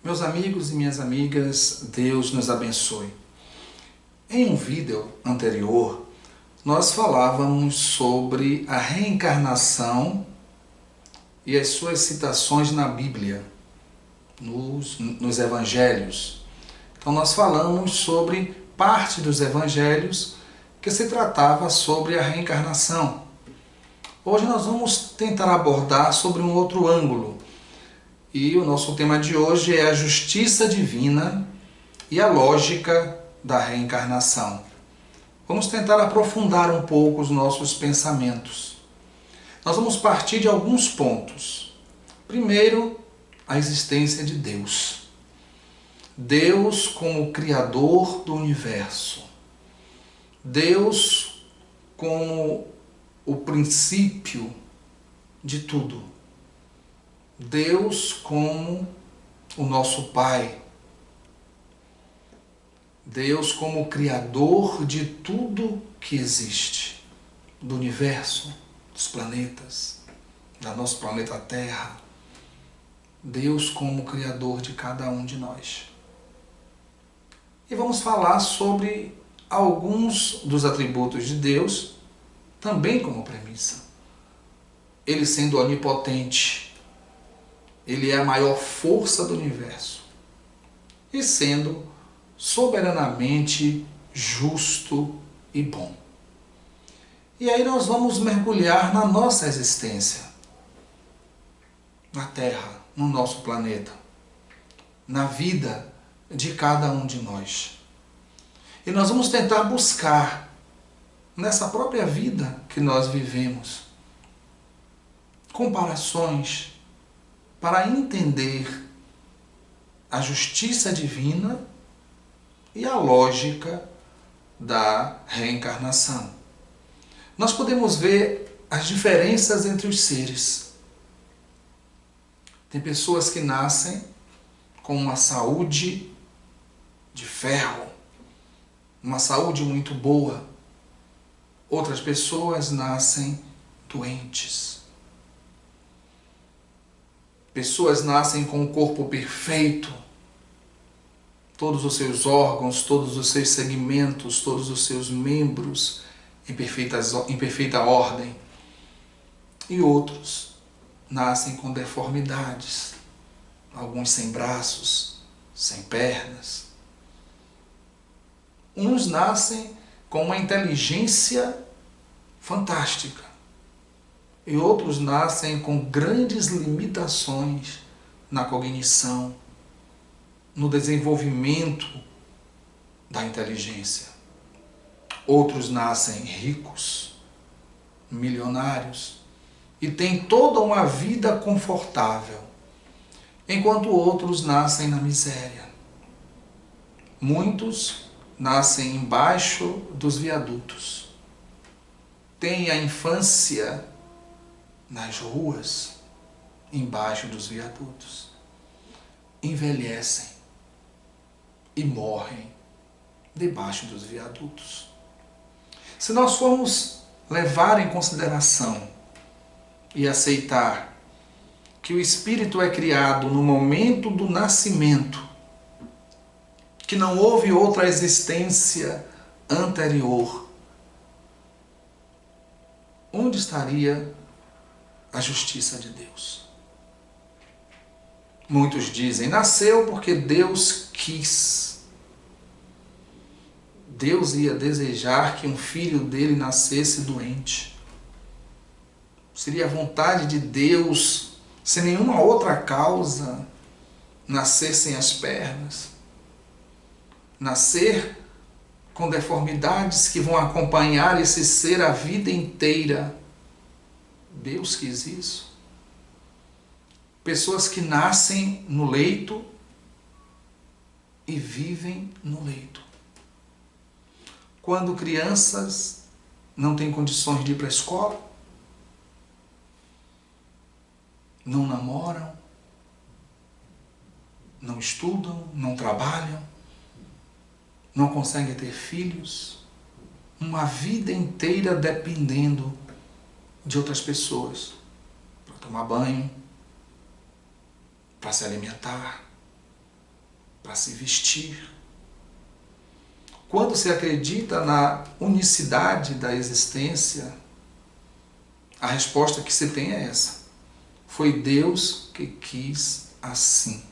Meus amigos e minhas amigas, Deus nos abençoe. Em um vídeo anterior, nós falávamos sobre a reencarnação e as suas citações na Bíblia, nos Evangelhos. Então nós falamos sobre parte dos Evangelhos que se tratava sobre a reencarnação. Hoje nós vamos tentar abordar sobre um outro ângulo. E o nosso tema de hoje é a justiça divina e a lógica da reencarnação. Vamos tentar aprofundar um pouco os nossos pensamentos. Nós vamos partir de alguns pontos. Primeiro, a existência de Deus. Deus como Criador do universo. Deus como o princípio de tudo. Deus como o nosso Pai. Deus como o Criador de tudo que existe. Do universo, dos planetas, do nosso planeta Terra. Deus como o Criador de cada um de nós. E vamos falar sobre alguns dos atributos de Deus, também como premissa. Ele sendo onipotente, Ele é a maior força do universo. E sendo soberanamente justo e bom. E aí nós vamos mergulhar na nossa existência. Na Terra, no nosso planeta. Na vida de cada um de nós. E nós vamos tentar buscar, nessa própria vida que nós vivemos, comparações para entender a justiça divina e a lógica da reencarnação. Nós podemos ver as diferenças entre os seres. Tem pessoas que nascem com uma saúde de ferro, uma saúde muito boa. Outras pessoas nascem doentes. Pessoas nascem com o corpo perfeito, todos os seus órgãos, todos os seus segmentos, todos os seus membros em perfeita ordem. E outros nascem com deformidades, alguns sem braços, sem pernas. Uns nascem com uma inteligência fantástica. E outros nascem com grandes limitações na cognição, no desenvolvimento da inteligência. Outros nascem ricos, milionários, e têm toda uma vida confortável, enquanto outros nascem na miséria. Muitos nascem embaixo dos viadutos. Têm a infância nas ruas, embaixo dos viadutos. Envelhecem e morrem debaixo dos viadutos. Se nós formos levar em consideração e aceitar que o espírito é criado no momento do nascimento, que não houve outra existência anterior, onde estaria a justiça de Deus? Muitos dizem, nasceu porque Deus quis. Deus ia desejar que um filho dele nascesse doente. Seria a vontade de Deus, sem nenhuma outra causa, nascer sem as pernas. Nascer com deformidades que vão acompanhar esse ser a vida inteira. Deus quis isso. Pessoas que nascem no leito e vivem no leito. Quando crianças não têm condições de ir para a escola, não namoram, não estudam, não trabalham, não conseguem ter filhos, uma vida inteira dependendo de outras pessoas para tomar banho, para se alimentar, para se vestir. Quando se acredita na unicidade da existência, a resposta que se tem é essa. Foi Deus que quis assim.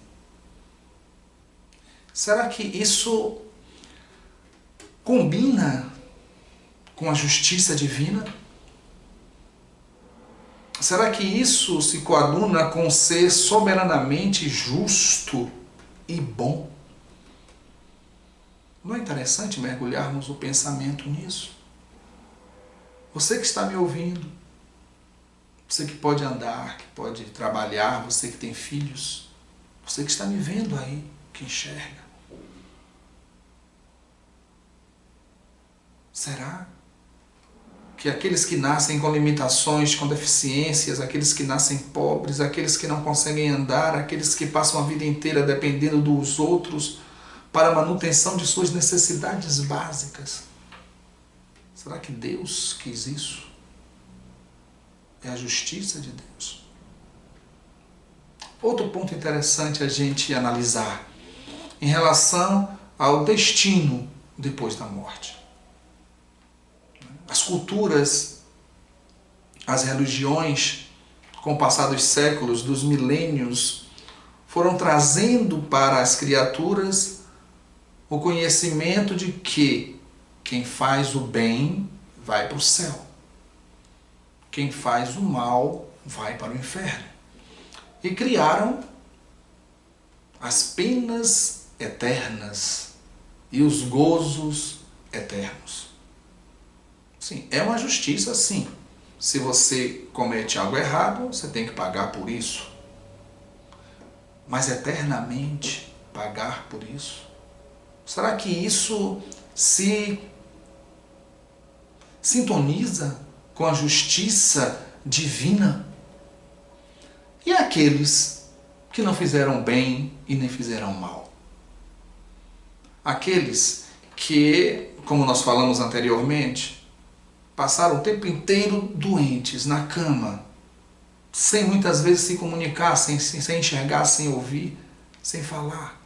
Será que isso combina com a justiça divina? Será que isso se coaduna com ser soberanamente justo e bom? Não é interessante mergulharmos o pensamento nisso? Você que está me ouvindo, você que pode andar, que pode trabalhar, você que tem filhos, você que está me vendo aí, que enxerga. Será que aqueles que nascem com limitações, com deficiências, aqueles que nascem pobres, aqueles que não conseguem andar, aqueles que passam a vida inteira dependendo dos outros para a manutenção de suas necessidades básicas, será que Deus quis isso? É a justiça de Deus. Outro ponto interessante a gente analisar em relação ao destino depois da morte. As culturas, as religiões, com o passar dos séculos, dos milênios, foram trazendo para as criaturas o conhecimento de que quem faz o bem vai para o céu. Quem faz o mal vai para o inferno. E criaram as penas eternas e os gozos eternos. Sim, é uma justiça, sim. Se você comete algo errado, você tem que pagar por isso. Mas eternamente pagar por isso? Será que isso se sintoniza com a justiça divina? E aqueles que não fizeram bem e nem fizeram mal? Aqueles que, como nós falamos anteriormente, passaram o tempo inteiro doentes, na cama, sem muitas vezes se comunicar, sem enxergar, sem ouvir, sem falar.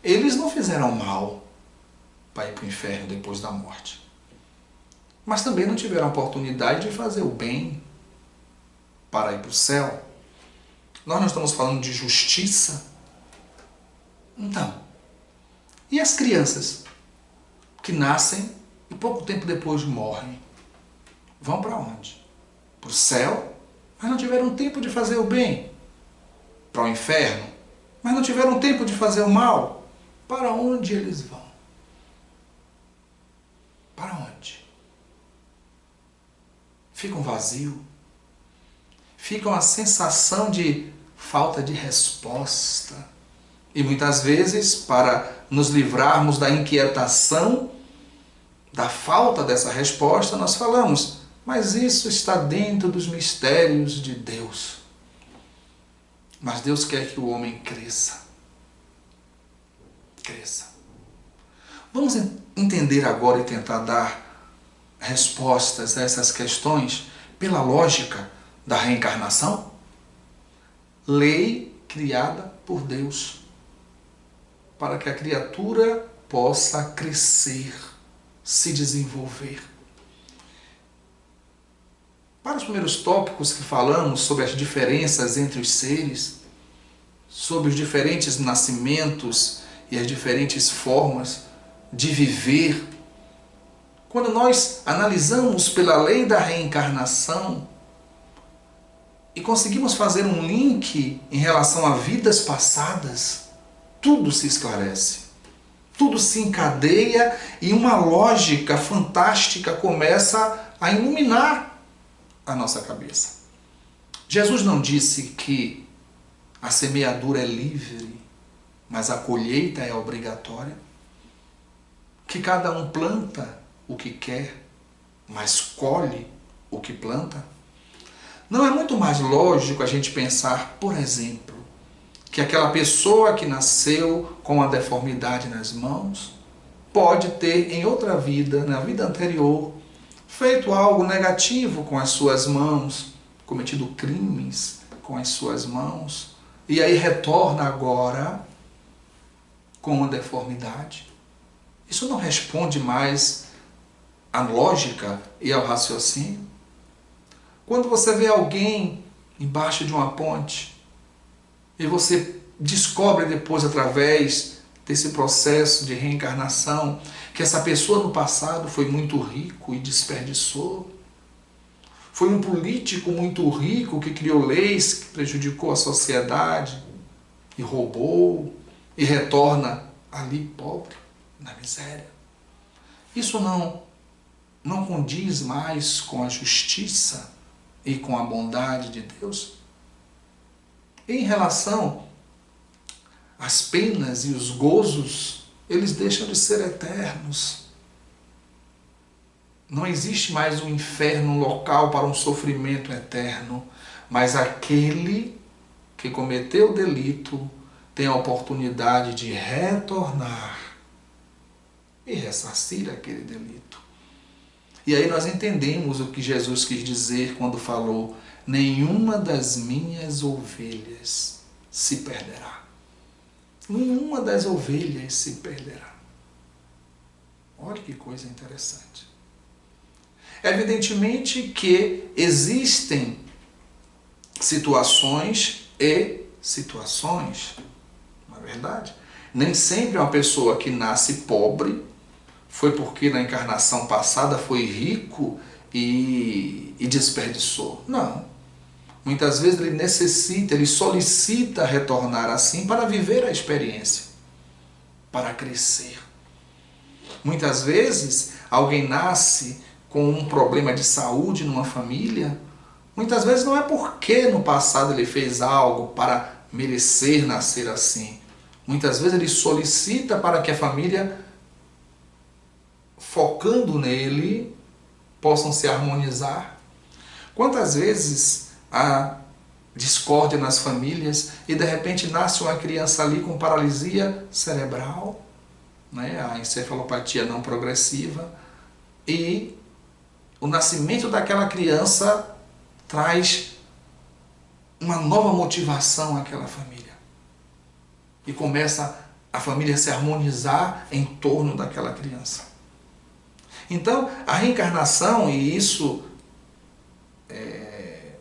Eles não fizeram mal para ir para o inferno depois da morte. Mas também não tiveram a oportunidade de fazer o bem para ir para o céu. Nós não estamos falando de justiça? Então, e as crianças que nascem e pouco tempo depois morrem? Vão para onde? Para o céu, mas não tiveram tempo de fazer o bem. Para o inferno, mas não tiveram tempo de fazer o mal. Para onde eles vão? Para onde? Ficam vazios. Ficam a sensação de falta de resposta. E muitas vezes, para nos livrarmos da inquietação, da falta dessa resposta, nós falamos, mas isso está dentro dos mistérios de Deus. Mas Deus quer que o homem cresça. Cresça. Vamos entender agora e tentar dar respostas a essas questões pela lógica da reencarnação? Lei criada por Deus, para que a criatura possa crescer, se desenvolver. Para os primeiros tópicos que falamos sobre as diferenças entre os seres, sobre os diferentes nascimentos e as diferentes formas de viver, quando nós analisamos pela lei da reencarnação e conseguimos fazer um link em relação a vidas passadas, tudo se esclarece, tudo se encadeia e uma lógica fantástica começa a iluminar a nossa cabeça. Jesus não disse que a semeadura é livre, mas a colheita é obrigatória? Que cada um planta o que quer, mas colhe o que planta? Não é muito mais lógico a gente pensar, por exemplo, que aquela pessoa que nasceu com a deformidade nas mãos pode ter em outra vida, na vida anterior, feito algo negativo com as suas mãos, cometido crimes com as suas mãos, e aí retorna agora com uma deformidade. Isso não responde mais à lógica e ao raciocínio. Quando você vê alguém embaixo de uma ponte e você descobre depois, através desse processo de reencarnação, que essa pessoa no passado foi muito rico e desperdiçou, foi um político muito rico que criou leis que prejudicou a sociedade e roubou e retorna ali pobre, na miséria. Isso não condiz mais com a justiça e com a bondade de Deus? Em relação às penas e os gozos, eles deixam de ser eternos. Não existe mais um inferno, um local para um sofrimento eterno, mas aquele que cometeu o delito tem a oportunidade de retornar e ressarcir aquele delito. E aí nós entendemos o que Jesus quis dizer quando falou: nenhuma das minhas ovelhas se perderá. Nenhuma das ovelhas se perderá. Olha que coisa interessante. Evidentemente que existem situações e situações, não é verdade? Nem sempre uma pessoa que nasce pobre foi porque na encarnação passada foi rico e desperdiçou. Não. Muitas vezes ele necessita, ele solicita retornar assim para viver a experiência, para crescer. Muitas vezes alguém nasce com um problema de saúde numa família, muitas vezes não é porque no passado ele fez algo para merecer nascer assim. Muitas vezes ele solicita para que a família, focando nele, possam se harmonizar. Quantas vezes há discórdia nas famílias e de repente nasce uma criança ali com paralisia cerebral, né? A encefalopatia não progressiva, e o nascimento daquela criança traz uma nova motivação àquela família. E começa a família se harmonizar em torno daquela criança. Então, a reencarnação, e isso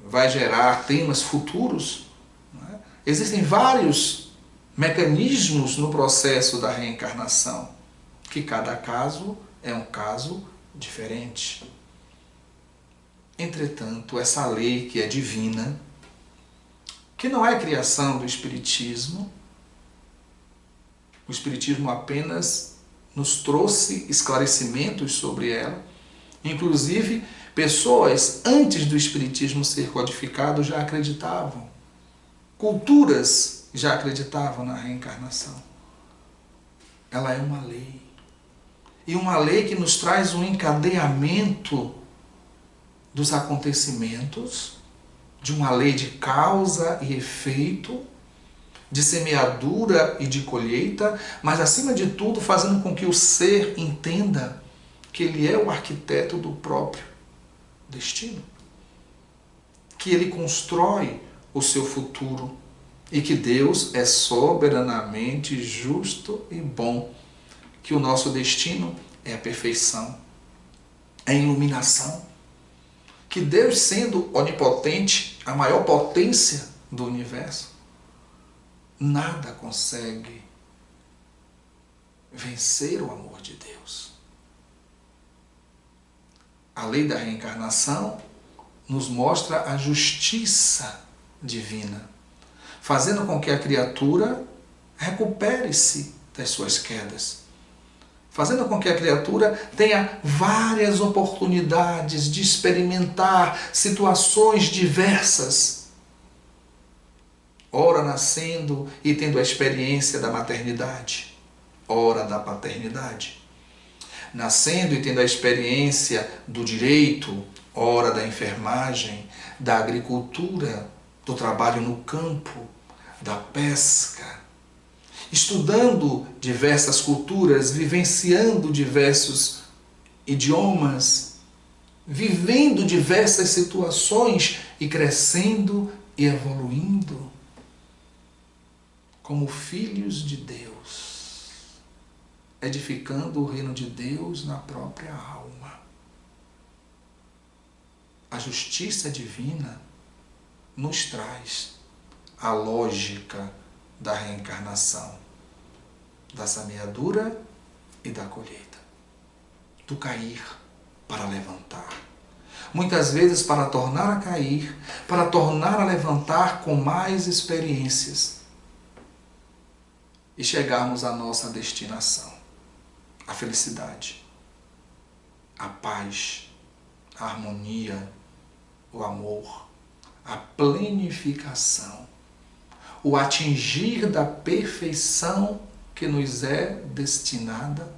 vai gerar temas futuros, né? Existem vários mecanismos no processo da reencarnação, que cada caso é um caso diferente. Entretanto, essa lei que é divina, que não é criação do Espiritismo, o Espiritismo apenas nos trouxe esclarecimentos sobre ela. Inclusive, pessoas antes do Espiritismo ser codificado já acreditavam. Culturas já acreditavam na reencarnação. Ela é uma lei. E uma lei que nos traz um encadeamento dos acontecimentos, de uma lei de causa e efeito, de semeadura e de colheita, mas acima de tudo fazendo com que o ser entenda que ele é o arquiteto do próprio destino, que ele constrói o seu futuro e que Deus é soberanamente justo e bom, que o nosso destino é a perfeição, é a iluminação, que Deus, sendo onipotente, a maior potência do universo, nada consegue vencer o amor de Deus. A lei da reencarnação nos mostra a justiça divina, fazendo com que a criatura recupere-se das suas quedas, fazendo com que a criatura tenha várias oportunidades de experimentar situações diversas, ora nascendo e tendo a experiência da maternidade, ora da paternidade, nascendo e tendo a experiência do direito, ora da enfermagem, da agricultura, do trabalho no campo, da pesca, estudando diversas culturas, vivenciando diversos idiomas, vivendo diversas situações e crescendo e evoluindo como filhos de Deus. edificando o reino de Deus na própria alma. A justiça divina nos traz a lógica da reencarnação, da semeadura e da colheita, do cair para levantar. Muitas vezes para tornar a cair, para tornar a levantar com mais experiências e chegarmos à nossa destinação, a felicidade, a paz, a harmonia, o amor, a plenificação, o atingir da perfeição que nos é destinada,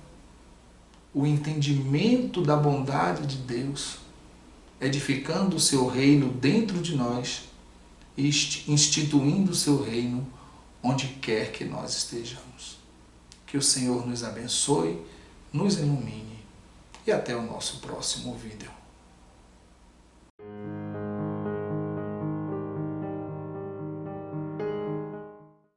o entendimento da bondade de Deus, edificando o seu reino dentro de nós e instituindo o seu reino onde quer que nós estejamos. Que o Senhor nos abençoe, nos ilumine e até o nosso próximo vídeo.